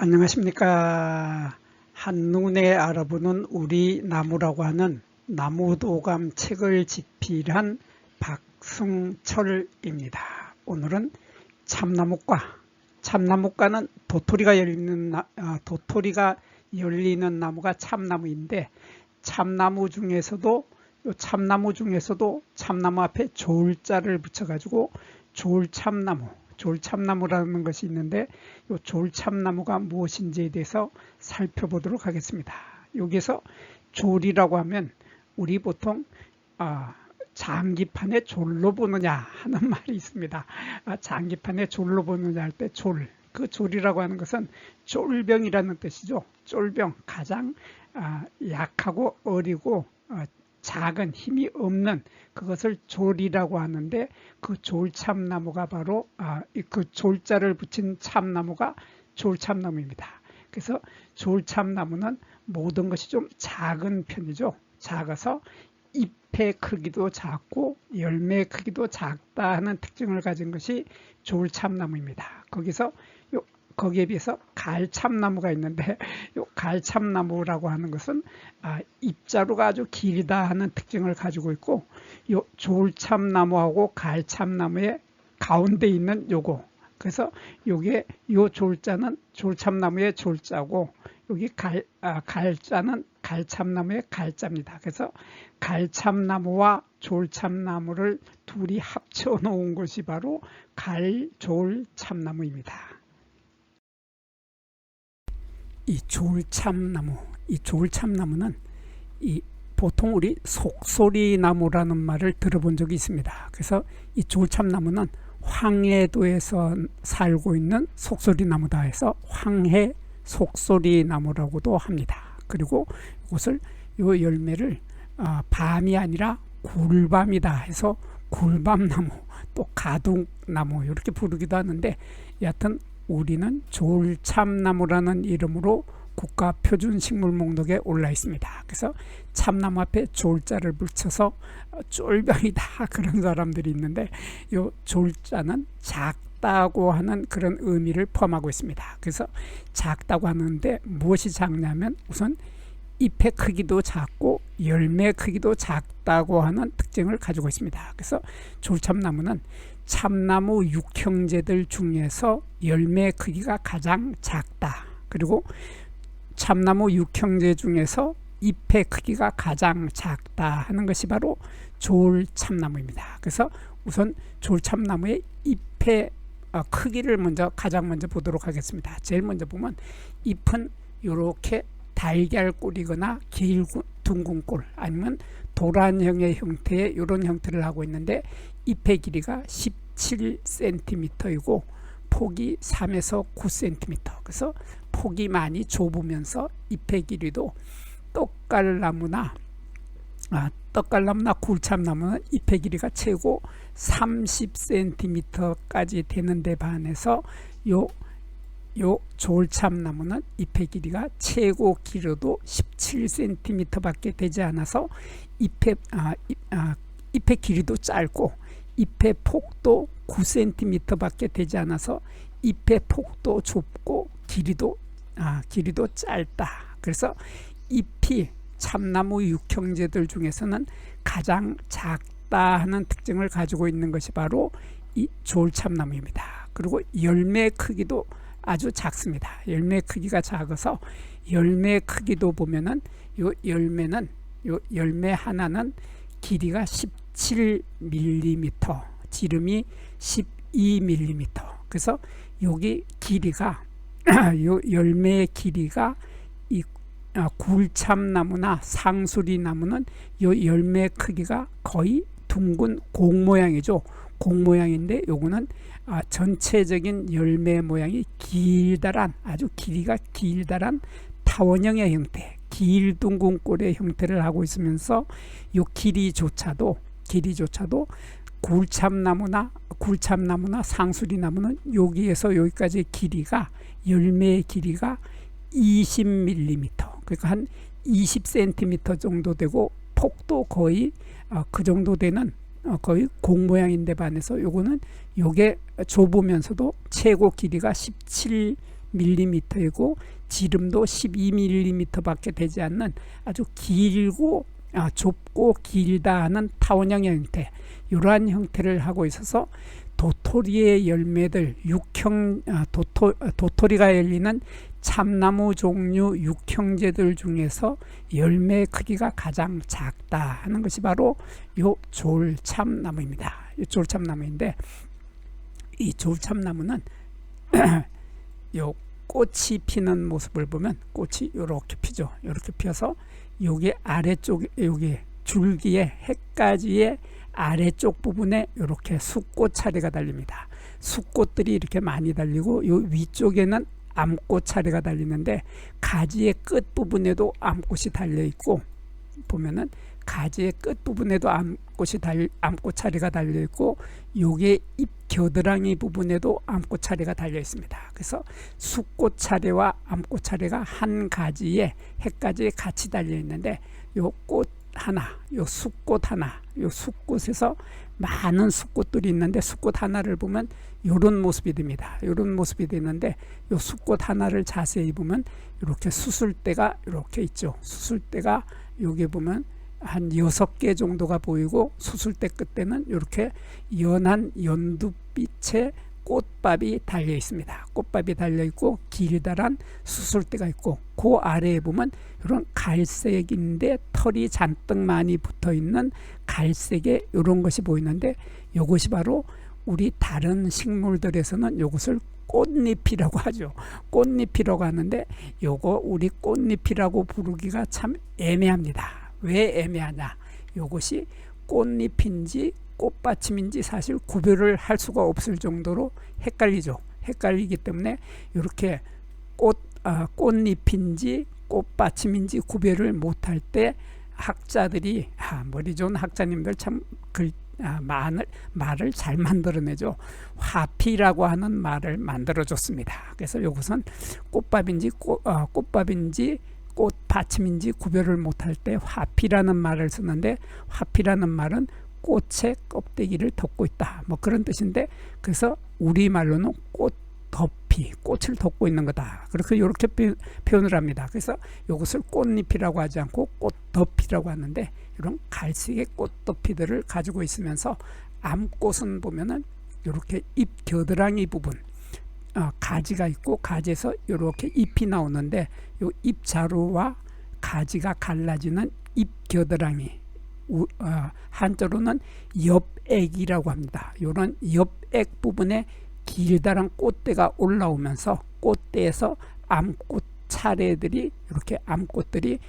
안녕하십니까. 한눈에 알아보는 우리 나무라고 하는 나무도감 책을 집필한 박승철입니다. 오늘은 참나무과는 도토리가 열리는 나무가 참나무인데, 참나무 중에서도 참나무 앞에 조울자를 붙여가지고 조울참나무라는 것이 있는데, 이 조울참나무가 무엇인지에 대해서 살펴보도록 하겠습니다. 여기서 조울이라고 하면 우리 보통 장기판에 졸로 보느냐 하는 말이 있습니다. 장기판에 졸로 보느냐 할 때 그 졸이라고 하는 것은 쫄병이라는 뜻이죠. 쫄병, 가장 약하고 어리고 작은, 힘이 없는 그것을 졸이라고 하는데, 그 졸참나무가 바로 그 졸자를 붙인 참나무가 졸참나무입니다. 그래서 졸참나무는 모든 것이 좀 작은 편이죠. 작아서 잎의 크기도 작고 열매의 크기도 작다 하는 특징을 가진 것이 졸참나무입니다. 거기에 비해서 갈참나무가 있는데, 이 갈참나무라고 하는 것은 잎자루가 아주 길다 하는 특징을 가지고 있고, 이 졸참나무하고 갈참나무의 가운데 있는 요거, 그래서 요게 요 졸자는 졸참나무의 졸자고, 여기 갈자는 갈참나무의 갈자입니다. 그래서 갈참나무와 졸참나무를 둘이 합쳐 놓은 것이 바로 갈졸참나무입니다. 이 조울참나무는 보통 우리 속소리나무라는 말을 들어본 적이 있습니다. 그래서 이 조울참나무는 황해도에서 살고 있는 속소리나무다 해서 황해 속소리나무라고도 합니다. 그리고 요 열매를 밤이 아니라 굴밤이다 해서 굴밤나무, 또 가둑나무 이렇게 부르기도 하는데, 여하튼 우리는 조울참나무라는 이름으로 국가표준식물 목록에 올라 있습니다. 그래서 참나무 앞에 조울자를 붙여서 쫄병이다 그런 사람들이 있는데, 이 조울자는 작다고 하는 그런 의미를 포함하고 있습니다. 그래서 작다고 하는데 무엇이 작냐면, 우선 잎의 크기도 작고 열매 크기도 작다고 하는 특징을 가지고 있습니다. 그래서 조울참나무는 참나무 6형제들 중에서 열매 크기가 가장 작다. 그리고 참나무 6형제 중에서 잎의 크기가 가장 작다 하는 것이 바로 조울참나무입니다. 그래서 우선 조울참나무의 잎의 크기를 가장 먼저 보도록 하겠습니다. 제일 먼저 보면 잎은 이렇게 달걀꼴이거나 둥근 꼴, 아니면 도란형의 형태의 이런 형태를 하고 있는데, 잎의 길이가 17cm이고 폭이 3에서 9cm. 그래서 폭이 많이 좁으면서 잎의 길이도 떡갈나무나 굴참나무는 잎의 길이가 최고 30cm까지 되는데 반해서 요 조울참나무는 잎의 길이가 최고 길어도 17cm 밖에 되지 않아서 잎의 길이도 짧고 잎의 폭도 9cm 밖에 되지 않아서 잎의 폭도 좁고 길이도 짧다. 그래서 잎이 참나무 6형제들 중에서는 가장 작다 하는 특징을 가지고 있는 것이 바로 이 조울참나무입니다. 그리고 열매 크기도 아주 작습니다. 열매 크기가 작아서 열매 크기도 보면은 요 열매 하나는 길이가 17mm, 지름이 12mm. 그래서 여기 길이가 요 열매의 길이가 이 굴참나무나 상수리나무는 요 열매 크기가 거의 둥근 공 모양이죠. 공 모양인데, 요거는 전체적인 열매 모양이 아주 길이가 길다란 타원형의 형태, 길둥근 꼴의 형태를 하고 있으면서 요 길이조차도 굴참나무나 상수리나무는 여기에서 여기까지 길이가, 열매의 길이가 20mm, 그러니까 한 20cm 정도 되고, 폭도 거의 그 정도 되는 거의 공 모양인데 반해서 요게 좁으면서도 최고 길이가 17 12mm이고 지름도 12mm밖에 되지 않는 아주 길고 좁고 길다 하는 타원형의 형태, 이러한 형태를 하고 있어서 도토리의 열매들, 도토리가 열리는 참나무 종류 육형제들 중에서 열매 크기가 가장 작다 하는 것이 바로 요 졸참나무입니다. 이 졸참나무인데, 이 졸참나무는 요 꽃이 피는 모습을 보면 꽃이 이렇게 피죠. 이렇게 피어서 여기 아래쪽, 여기 줄기의 핵가지의 아래쪽 부분에 이렇게 숫꽃 차례가 달립니다. 숫꽃들이 이렇게 많이 달리고 요 위쪽에는 암꽃 차례가 달리는데, 가지의 끝 부분에도 암꽃이 달려 있고, 보면은 가지의 끝 부분에도 암꽃 차례가 달려 있고, 요게 잎 겨드랑이 부분에도 암꽃 차례가 달려 있습니다. 그래서 숫꽃 차례와 암꽃 차례가 한 가지에 핵가지에 같이 달려 있는데, 요 꽃 하나, 요 숫꽃 하나, 요 숫꽃에서 많은 숫꽃들이 있는데, 숫꽃 하나를 보면 이런 모습이 됩니다. 이런 모습이 되는데, 요 숫꽃 하나를 자세히 보면 이렇게 수술대가 이렇게 있죠. 수술대가 여기 보면 한 6개 정도가 보이고, 수술대 끝에는 이렇게 연한 연두빛의 꽃밥이 달려 있습니다. 꽃밥이 달려 있고 길다란 수술대가 있고, 그 아래에 보면 이런 갈색인데 털이 잔뜩 많이 붙어 있는 갈색의 이런 것이 보이는데, 이것이 바로 우리 다른 식물들에서는 이것을 꽃잎이라고 하죠. 꽃잎이라고 하는데, 요거 우리 꽃잎이라고 부르기가 참 애매합니다. 왜 애매하냐? 이것이 꽃잎인지 꽃받침인지 사실 구별을 할 수가 없을 정도로 헷갈리죠. 헷갈리기 때문에 이렇게 꽃잎인지 꽃받침인지 구별을 못할 때 학자들이, 머리 좋은 학자님들 참 말을 잘 만들어내죠. 화피라고 하는 말을 만들어줬습니다. 그래서 이것은 꽃밥인지 꽃받침인지 구별을 못할 때 화피라는 말을 쓰는데, 화피라는 말은 꽃의 껍데기를 덮고 있다, 뭐 그런 뜻인데, 그래서 우리말로는 꽃덮이, 꽃을 덮고 있는 거다, 그렇게 이렇게 표현을 합니다. 그래서 이것을 꽃잎이라고 하지 않고 꽃덮이라고 하는데, 이런 갈색의 꽃덮이들을 가지고 있으면서, 암꽃은 보면은 이렇게 잎 겨드랑이 부분, 가지가 있고 가지에서 이렇게 잎이 나오는데, 이 잎자루와 가지가 갈라지는 잎 겨드랑이, 한자로는 엽액이라고 합니다. 이런 엽액 부분에 길다란 꽃대가 올라오면서, 꽃대에서 암꽃 차례들이, 이렇게 암꽃들이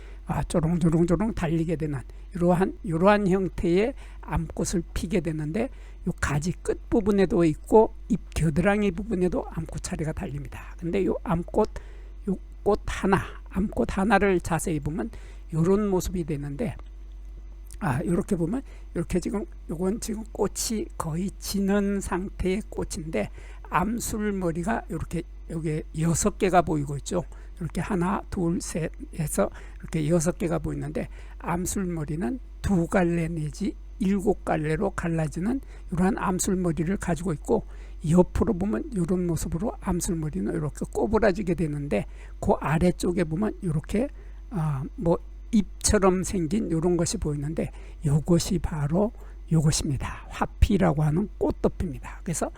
조롱조롱조롱 달리게 되는 이러한 형태의 암꽃을 피게 되는데, 요 가지 끝 부분에도 있고 잎 겨드랑이 부분에도 암꽃 차례가 달립니다. 근데 요 암꽃 하나를 자세히 보면 이런 모습이 되는데, 이렇게 보면 이렇게 지금 요건 지금 꽃이 거의 지는 상태의 꽃인데, 암술머리가 이렇게 여기 6개가 보이고 있죠. 이렇게 하나, 둘, 셋 해서 이렇게 6개가 보이는데, 암술머리는 2갈래 내지 7갈래로 갈라지는 이러한 암술머리를 가지고 있고, 옆으로 보면 이런 모습으로 암술머리는 이렇게 꼬부라지게 되는데, 그 아래쪽에 보면 이렇게 뭐 잎처럼 생긴 이런 것이 보이는데, 이것이 바로 이것입니다. 화피라고 하는 꽃덮입니다. 그래서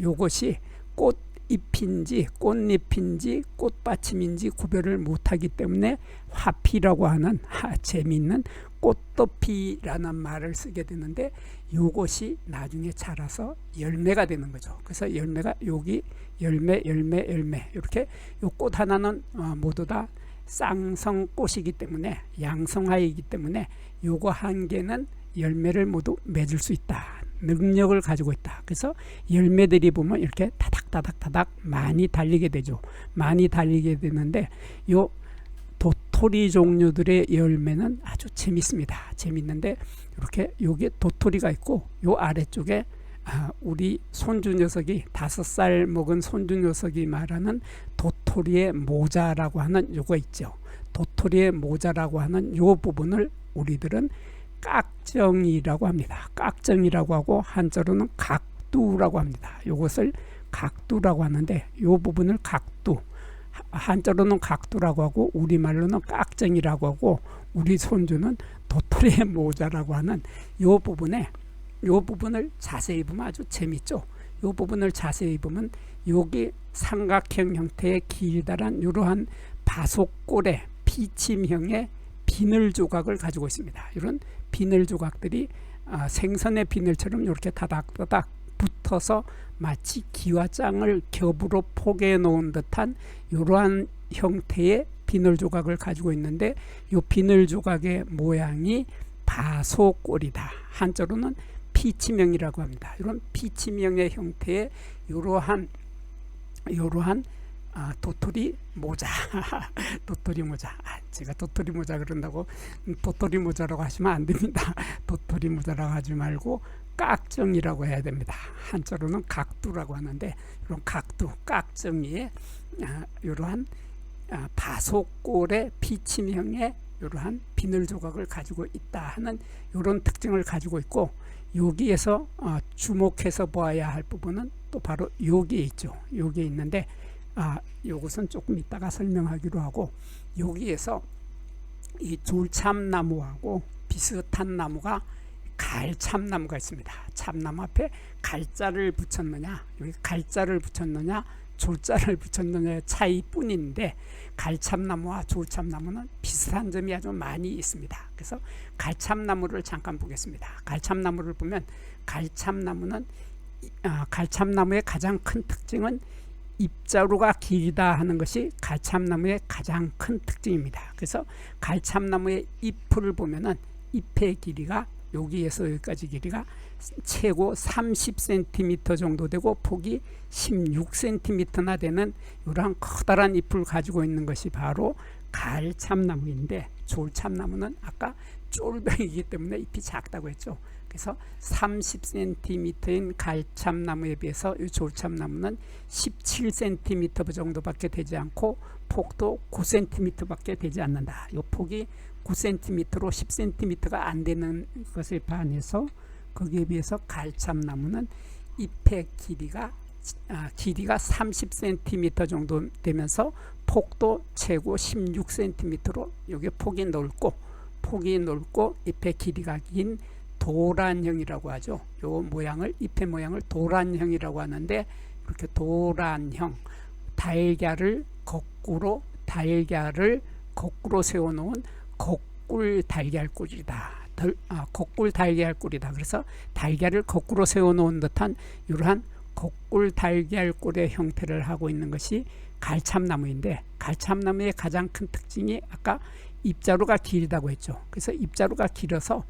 요것이 꽃잎인지 꽃잎인지 꽃받침인지 구별을 못하기 때문에 화피라고 하는 재미있는 꽃덮이라는 말을 쓰게 되는데, 이것이 나중에 자라서 열매가 되는 거죠. 그래서 열매가 여기 열매 이렇게, 요 꽃 하나는 모두 다 쌍성꽃이기 때문에, 양성하이기 때문에 요거 한 개는 열매를 모두 맺을 수 있다, 능력을 가지고 있다. 그래서 열매들이 보면 이렇게 타닥타닥 많이 달리게 되죠. 많이 달리게 되는데, 요 도토리 종류들의 열매는 아주 재밌습니다. 재밌는데, 이렇게 여기에 도토리가 있고, 요 아래쪽에 우리 손주 녀석이 5살 먹은 손주 녀석이 말하는 도토리의 모자라고 하는 요거 있죠. 도토리의 모자라고 하는 요 부분을 우리들은 깍정이라고 합니다. 깍정이라고 하고, 한자로는 각두라고 합니다. 요것을 각두라고 하는데 이 부분을 각두, 한자로는 각두라고 하고 우리말로는 깍정이라고 하고 우리 손주는 도토리의 모자라고 하는 이 부분을 자세히 보면 아주 재밌죠. 이 부분을 자세히 보면 여기 삼각형 형태의 길다란 이러한 바속골의 피침형의 비늘 조각을 가지고 있습니다. 이런 비늘 조각들이 생선의 비늘처럼 이렇게 다닥다닥 붙어서 마치 기와장을 겹으로 포개해 놓은 듯한 이러한 형태의 비늘 조각을 가지고 있는데 이 비늘 조각의 모양이 바소골이다. 한자로는 피치명이라고 합니다. 이런 피치명의 형태의 이러한 도토리 모자 도토리 모자, 제가 도토리 모자 그런다고 도토리 모자라고 하시면 안 됩니다. 도토리 모자라고 하지 말고 깍정이라고 해야 됩니다. 한자로는 각두라고 하는데 이런 각두, 깍정이에 이러한 바속골의 피침형의 이러한 비늘 조각을 가지고 있다 하는 이런 특징을 가지고 있고, 여기에서 주목해서 보아야 할 부분은 또 바로 여기에 있죠. 여기에 있는데 이것은 조금 이따가 설명하기로 하고, 여기에서 이 졸참나무하고 비슷한 나무가 갈참나무가 있습니다. 참나무 앞에 갈자를 붙였느냐, 여기 갈자를 붙였느냐, 졸자를 붙였느냐의 차이뿐인데 갈참나무와 졸참나무는 비슷한 점이 아주 많이 있습니다. 그래서 갈참나무를 잠깐 보겠습니다. 갈참나무를 보면 갈참나무의 가장 큰 특징은 잎자루가 길다 하는 것이 갈참나무의 가장 큰 특징입니다. 그래서 갈참나무의 잎을 보면은 잎의 길이가 여기에서 여기까지 길이가 최고 30cm 정도 되고 폭이 16cm나 되는 이러한 커다란 잎을 가지고 있는 것이 바로 갈참나무인데, 졸참나무는 아까 쫄병이기 때문에 잎이 작다고 했죠. 그래서 30cm인 갈참나무에 비해서 이 졸참나무는 17cm 정도밖에 되지 않고 폭도 9cm밖에 되지 않는다. 이 폭이 9cm로 10cm가 안 되는 것에 반해서 거기에 비해서 갈참나무는 잎의 길이가 30cm 정도 되면서 폭도 최고 16cm로 여기 폭이 넓고 잎의 길이가 긴 도란형이라고 하죠. 요 모양을, 잎의 모양을 도란형이라고 하는데, 이렇게 도란형, 달걀을 거꾸로 세워놓은 거꿀 달걀꿀이다. 거꿀 달걀꿀이다. 그래서 달걀을 거꾸로 세워놓은 듯한 이러한 거꿀 달걀꿀의 형태를 하고 있는 것이 갈참나무인데, 갈참나무의 가장 큰 특징이 아까 잎자루가 길다고 했죠. 그래서 잎자루가 길어서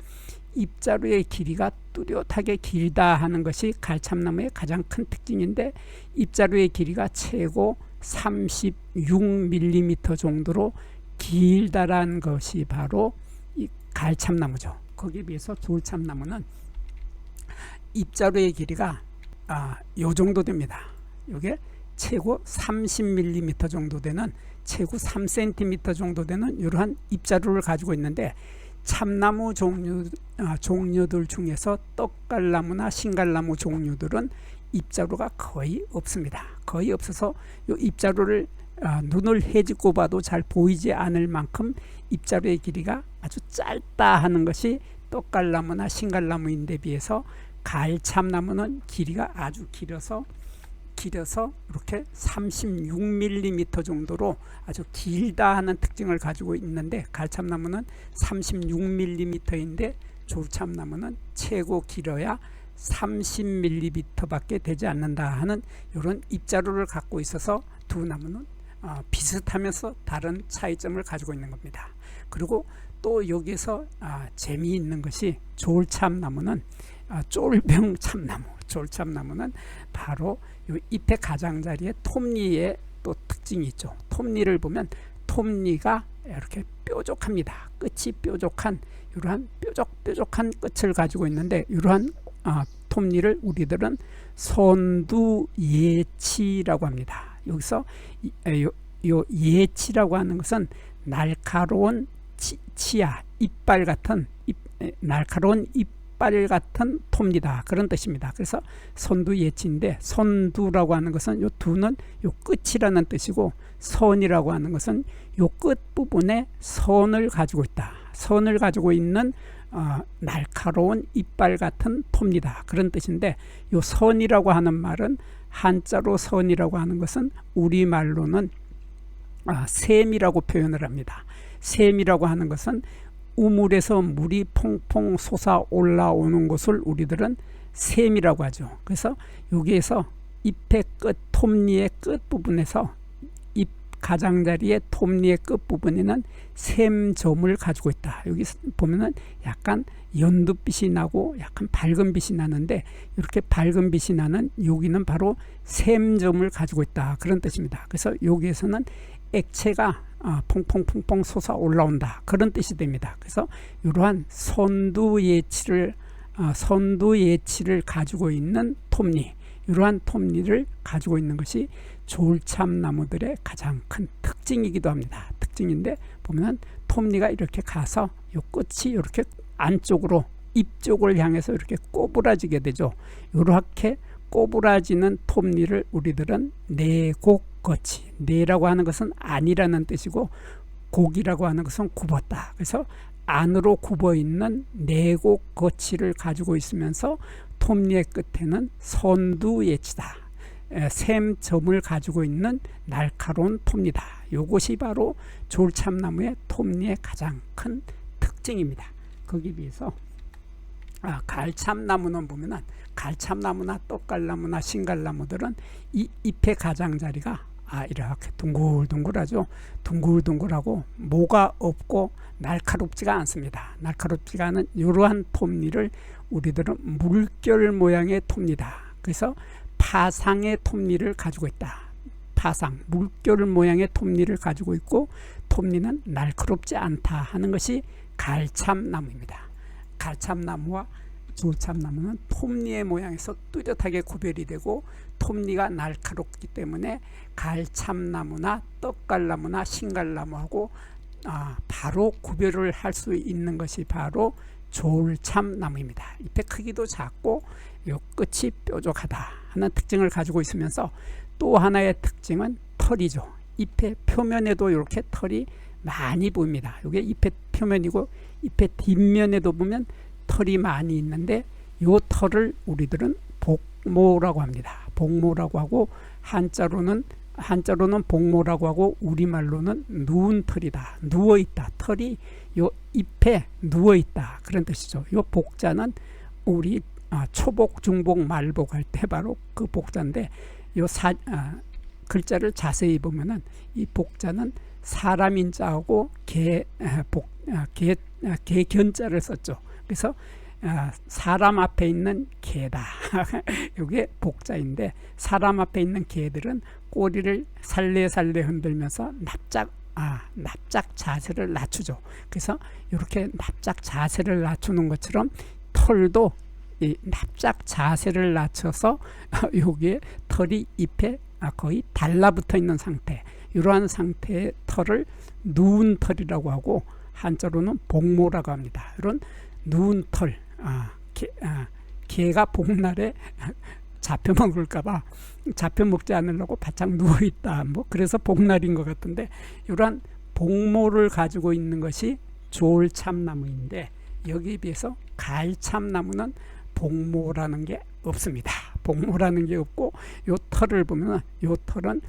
잎자루의 길이가 뚜렷하게 길다 하는 것이 갈참나무의 가장 큰 특징인데, 잎자루의 길이가 최고 36mm 정도로 길다란 것이 바로 이 갈참나무죠. 거기에 비해서 졸참나무는 잎자루의 길이가 요 정도 됩니다. 이게 최고 30mm 정도 되는, 최고 3cm 정도 되는 이러한 잎자루를 가지고 있는데, 참나무 종류들 중에서 떡갈나무나 신갈나무 종류들은 잎자루가 거의 없습니다. 거의 없어서 이 잎자루를 눈을 헤집고 봐도 잘 보이지 않을 만큼 잎자루의 길이가 아주 짧다 하는 것이 떡갈나무나 신갈나무인데 비해서 갈참나무는 길이가 아주 길어서 이렇게 36mm 정도로 아주 길다 하는 특징을 가지고 있는데, 갈참나무는 36mm인데 졸참나무는 최고 길어야 30mm 밖에 되지 않는다 하는 이런 잎자루를 갖고 있어서 두 나무는 비슷하면서 다른 차이점을 가지고 있는 겁니다. 그리고 또 여기서 재미있는 것이 졸참나무는 졸참나무는 바로 이 잎의 가장자리에 톱니의 또 특징이 있죠. 톱니를 보면 톱니가 이렇게 뾰족합니다. 끝이 뾰족한 이러한 뾰족한 끝을 가지고 있는데, 이러한 톱니를 우리들은 선두예치라고 합니다. 여기서 요 예치라고 하는 것은 날카로운 치아, 이빨 같은 날카로운 이빨 같은 토입니다. 그런 뜻입니다. 그래서 선두예치인데 선두라고 하는 것은 요 두는 요 끝이라는 뜻이고 선이라고 하는 것은 요 끝부분에 선을 가지고 있다. 선을 가지고 있는 날카로운 이빨 같은 토입니다. 그런 뜻인데 요 선이라고 하는 말은 한자로 선이라고 하는 것은 우리말로는 샘이라고 표현을 합니다. 샘이라고 하는 것은 우물에서 물이 퐁퐁 솟아 올라오는 것을 우리들은 샘이라고 하죠. 그래서 여기에서 잎의 끝, 톱니의 끝부분에서 잎 가장자리의 톱니의 끝부분에는 샘점을 가지고 있다. 여기 보면은 약간 연두빛이 나고 약간 밝은 빛이 나는데 이렇게 밝은 빛이 나는 여기는 바로 샘점을 가지고 있다. 그런 뜻입니다. 그래서 여기에서는 액체가 퐁퐁퐁퐁 솟아 올라온다. 그런 뜻이 됩니다. 그래서 이러한 선두예치를 가지고 있는 톱니, 이러한 톱니를 가지고 있는 것이 졸참나무들의 가장 큰 특징이기도 합니다. 특징인데 보면 톱니가 이렇게 가서 이 끝이 이렇게 안쪽으로 잎 쪽을 향해서 이렇게 꼬부라지게 되죠. 이렇게 꼬부라지는 톱니를 우리들은 내곡거치, 내라고 하는 것은 안이라는 뜻이고 곡이라고 하는 것은 굽었다. 그래서 안으로 굽어 있는 내곡거치를 가지고 있으면서 톱니의 끝에는 선두예치다. 샘점을 가지고 있는 날카로운 톱니다. 이것이 바로 졸참나무의 톱니의 가장 큰 특징입니다. 거기에 비해서 갈참나무는 보면은 갈참나무나 떡갈나무나 신갈나무들은 이 잎의 가장자리가 이렇게 둥글둥글하죠. 둥글둥글하고 모가 없고 날카롭지가 않습니다. 날카롭지가 않은 이러한 톱니를 우리들은 물결 모양의 톱니다. 그래서 파상의 톱니를 가지고 있다. 파상, 물결 모양의 톱니를 가지고 있고 톱니는 날카롭지 않다 하는 것이 갈참나무입니다. 갈참나무와 졸참나무는 톱니의 모양에서 뚜렷하게 구별이 되고 톱니가 날카롭기 때문에 갈참나무나 떡갈나무나 신갈나무하고 바로 구별을 할 수 있는 것이 바로 졸참나무입니다. 잎의 크기도 작고 요 끝이 뾰족하다 하는 특징을 가지고 있으면서 또 하나의 특징은 털이죠. 잎의 표면에도 이렇게 털이 많이 보입니다. 이게 잎의 표면이고 잎의 뒷면에도 보면 털이 많이 있는데 이 털을 우리들은 복모라고 합니다. 복모라고 하고 한자로는 복모라고 하고 우리말로는 누운 털이다. 누워있다. 털이 요 잎에 누워있다. 그런 뜻이죠. 요 복자는 우리 초복, 중복, 말복 할 때 바로 그 복자인데 요 글자를 자세히 보면은 이 복자는 사람인자하고 개견자를 썼죠. 그래서 사람 앞에 있는 개다. 이게 복자인데 사람 앞에 있는 개들은 꼬리를 살래살래 흔들면서 납작 자세를 낮추죠. 그래서 이렇게 납작 자세를 낮추는 것처럼 털도 이 납작 자세를 낮춰서 여기에 털이 잎에 거의 달라붙어 있는 상태, 이러한 상태의 털을 누운 털이라고 하고 한자로는 복모라고 합니다. 이런 누운 털, 개가 복날에 잡혀먹을까봐 잡혀먹지 않으려고 바짝 누워있다. 그래서 복날인 것 같은데 이러한 복모를 가지고 있는 것이 졸참나무인데 여기에 비해서 갈참나무는 복모라는 게 없습니다. 복모라는 게 없고 요 털을 보면 요 털은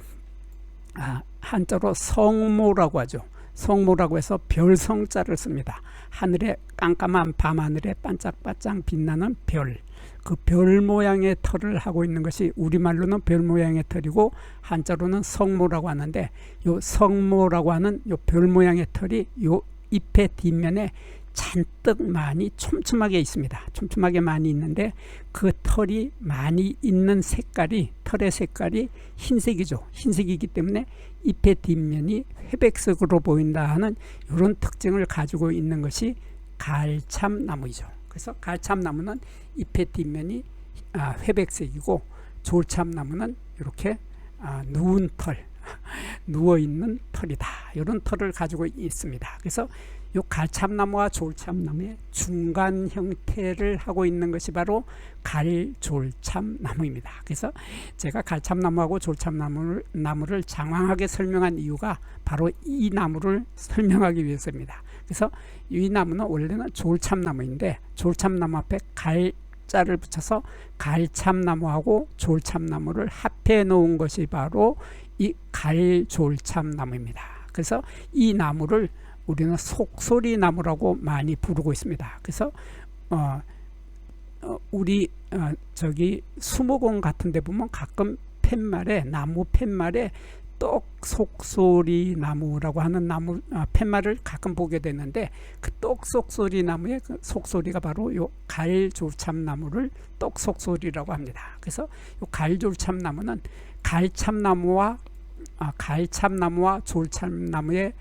한자로 성모라고 하죠. 성모라고 해서 별성자를 씁니다. 하늘에 깜깜한 밤하늘에 반짝반짝 빛나는 별, 그 별 모양의 털을 하고 있는 것이 우리말로는 별 모양의 털이고 한자로는 성모라고 하는데 요 성모라고 하는 요 별 모양의 털이 요 잎의 뒷면에 잔뜩 많이 촘촘하게 있습니다. 촘촘하게 많이 있는데 그 털이 많이 있는 색깔이, 털의 색깔이 흰색이죠. 흰색이기 때문에 잎의 뒷면이 회백색으로 보인다 하는 이런 특징을 가지고 있는 것이 갈참나무이죠. 그래서 갈참나무는 잎의 뒷면이 회백색이고 졸참나무는 이렇게 누운 털, 누워있는 털이다. 이런 털을 가지고 있습니다. 그래서 요 갈참나무와 졸참나무의 중간 형태를 하고 있는 것이 바로 갈졸참나무입니다. 그래서 제가 갈참나무하고 졸참나무를 장황하게 설명한 이유가 바로 이 나무를 설명하기 위해서입니다. 그래서 이 나무는 원래는 졸참나무인데 졸참나무 앞에 갈자를 붙여서 갈참나무하고 졸참나무를 합해 놓은 것이 바로 이 갈졸참나무입니다. 그래서 이 나무를 우리는 속소리나무라고 많이 부르고 있습니다. 그래서 우리 저기 수목원 같은 데 보면 가끔 팻말에, 나무 팻말에 떡 속소리 나무라고 하는 나무 팻말을 가끔 보게 되는데, 그 떡 속소리 나무의 그 속소리가 바로 요 갈졸참나무를 떡 속소리라고 합니다. 그래서 요 갈졸참나무는 갈참나무와 졸참나무의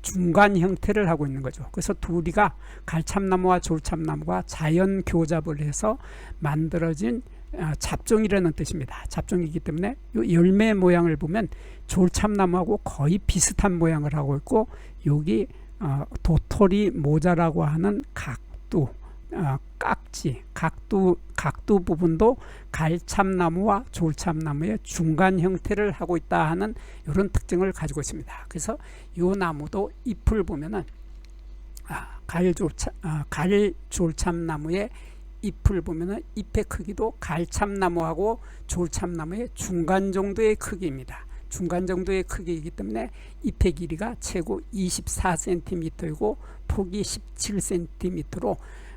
중간 형태를 하고 있는 거죠. 그래서 둘이가 갈참나무와 졸참나무가 자연 교잡을 해서 만들어진 잡종이라는 뜻입니다. 잡종이기 때문에 이 열매 모양을 보면 졸참나무하고 거의 비슷한 모양을 하고 있고, 여기 도토리 모자라고 하는 각두, 깍지, 각두 부분도 갈참나무와 졸참나무의 중간 형태를 하고 있다 하는 이런 특징을 가지고 있습니다. 그래서 이 나무도 잎을 보면은 갈졸참나무의 잎을 보면은 잎의 크기도 갈참나무하고 졸참나무의 중간 정도의 크기입니다. 중간 정도의 크기이기 때문에 잎의 길이가 최고 24cm이고 폭이 17cm로,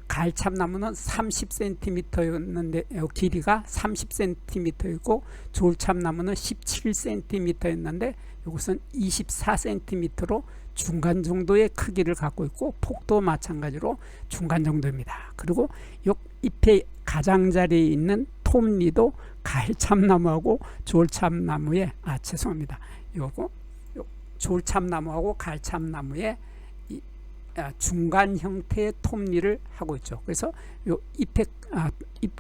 갈참나무는 30cm였는데 길이가 30cm이고 졸참나무는 17cm였는데 이것은 24cm로 중간 정도의 크기를 갖고 있고, 폭도 마찬가지로 중간 정도입니다. 그리고 이 잎의 가장자리에 있는 톱니도 갈참나무하고 졸참나무의 요거 졸참나무하고 갈참나무의 중간 형태의 톱니를 하고 있죠. 그래서 요 잎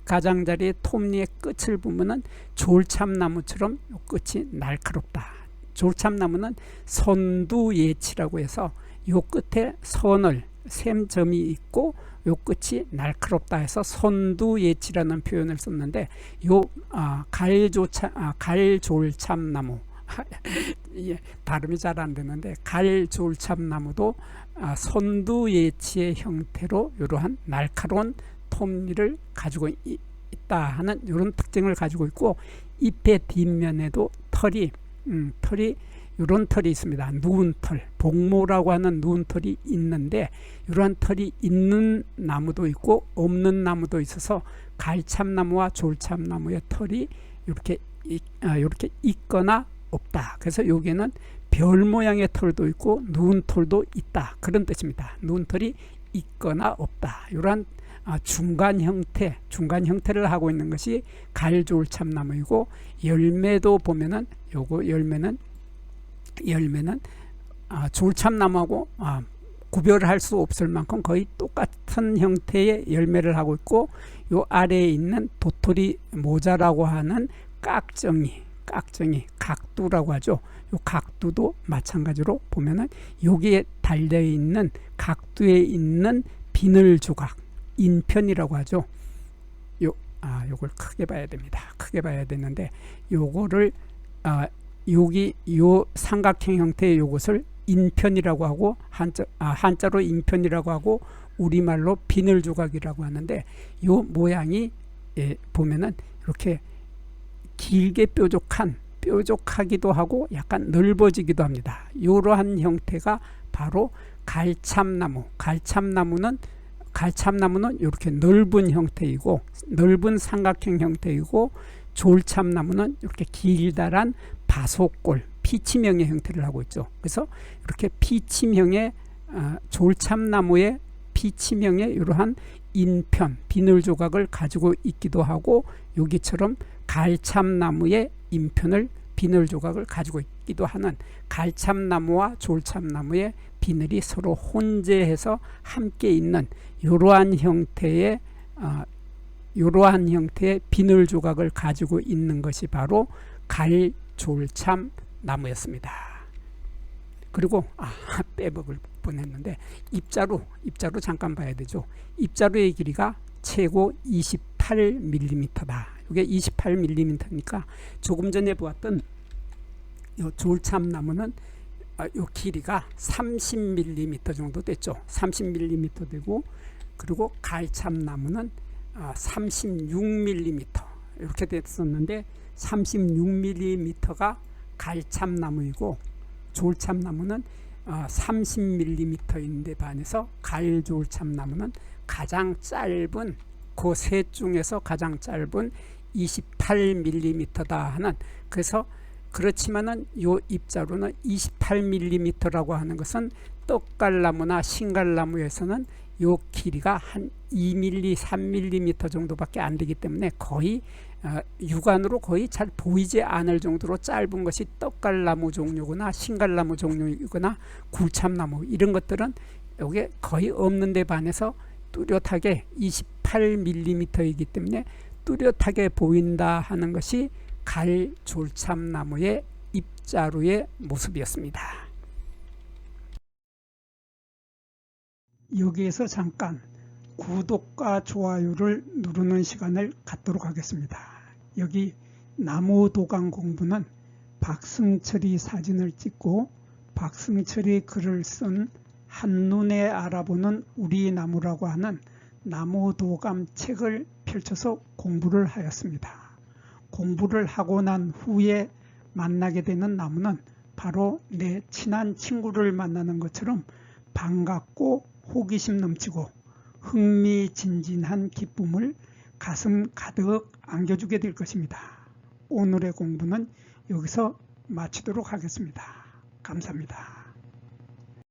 가장자리의 톱니의 끝을 보면은 졸참나무처럼 요 끝이 날카롭다. 졸참나무는 선두예치라고 해서 요 끝에 선을 샘점이 있고 요 끝이 날카롭다 해서 선두예치라는 표현을 썼는데, 요 갈졸참나무 예, 발음이 잘 안 되는데 갈졸참나무도 선두예치의 형태로 이러한 날카로운 톱니를 가지고 있다 하는 이런 특징을 가지고 있고, 잎의 뒷면에도 털이 이런 털이 있습니다. 누운 털, 복모라고 하는 누운 털이 있는데, 이러한 털이 있는 나무도 있고 없는 나무도 있어서 갈참나무와 졸참나무의 털이 이렇게 있거나 없다. 그래서 여기에는 별 모양의 털도 있고 누운 털도 있다, 그런 뜻입니다. 누운 털이 있거나 없다. 이러한 중간 형태를 하고 있는 것이 갈졸참나무이고, 열매도 보면은 요거 열매는 졸참나무하고 구별할 수 없을 만큼 거의 똑같은 형태의 열매를 하고 있고, 요 아래에 있는 도토리 모자라고 하는 깍정이 각두라고 하죠. 요 각두도 마찬가지로 보면은 여기에 달려 있는 각두에 있는 비늘 조각, 인편이라고 하죠. 요걸 크게 봐야 됩니다. 크게 봐야 되는데, 요거를 여기 요 삼각형 형태의 요것을 인편이라고 하고, 한자로 인편이라고 하고 우리말로 비늘 조각이라고 하는데, 요 모양이 보면은 이렇게 길게 뾰족하기도 하고 약간 넓어지기도 합니다. 이러한 형태가 바로 갈참나무는 이렇게 넓은 형태이고, 넓은 삼각형 형태이고, 졸참나무는 이렇게 길다란 바속골, 피침형의 형태를 하고 있죠. 그래서 이렇게 피침형의 졸참나무의 피침형의 이러한 인편, 비늘 조각을 가지고 있기도 하고, 여기처럼 갈참나무의 인편을, 비늘 조각을 가지고 있기도 하는 갈참나무와 졸참나무의 비늘이 서로 혼재해서 함께 있는 이러한 형태의 비늘 조각을 가지고 있는 것이 바로 갈졸참나무였습니다. 그리고 빼먹을 뻔했는데 입자로 잠깐 봐야 되죠. 입자루의 길이가 최고 28mm다. 이게 28mm니까 조금 전에 보았던 요 졸참나무는 요 길이가 30mm 정도 됐죠. 30mm 되고, 그리고 가을참나무는 36mm 이렇게 됐었는데 36mm가 가을참나무이고 졸참나무는 30mm인데 반해서 가을졸참나무는 가장 짧은 그 셋 중에서 가장 짧은 28mm다 하는, 그래서 그렇지만은 요 입자로는 28mm라고 하는 것은 떡갈나무나 신갈나무에서는 요 길이가 한 2mm, 3mm 정도밖에 안 되기 때문에 거의 육안으로 거의 잘 보이지 않을 정도로 짧은 것이 떡갈나무 종류거나 신갈나무 종류이거나 굴참나무, 이런 것들은 여기에 거의 없는 데 반해서 뚜렷하게 28mm이기 때문에 뚜렷하게 보인다 하는 것이 가을졸참나무의 입자루의 모습이었습니다. 여기에서 잠깐 구독과 좋아요를 누르는 시간을 갖도록 하겠습니다. 여기 나무도감 공부는 박승철이 사진을 찍고 박승철이 글을 쓴 한눈에 알아보는 우리 나무라고 하는 나무도감 책을 펼쳐서 공부를 하였습니다. 공부를 하고 난 후에 만나게 되는 나무는 바로 내 친한 친구를 만나는 것처럼 반갑고 호기심 넘치고 흥미진진한 기쁨을 가슴 가득 안겨주게 될 것입니다. 오늘의 공부는 여기서 마치도록 하겠습니다. 감사합니다.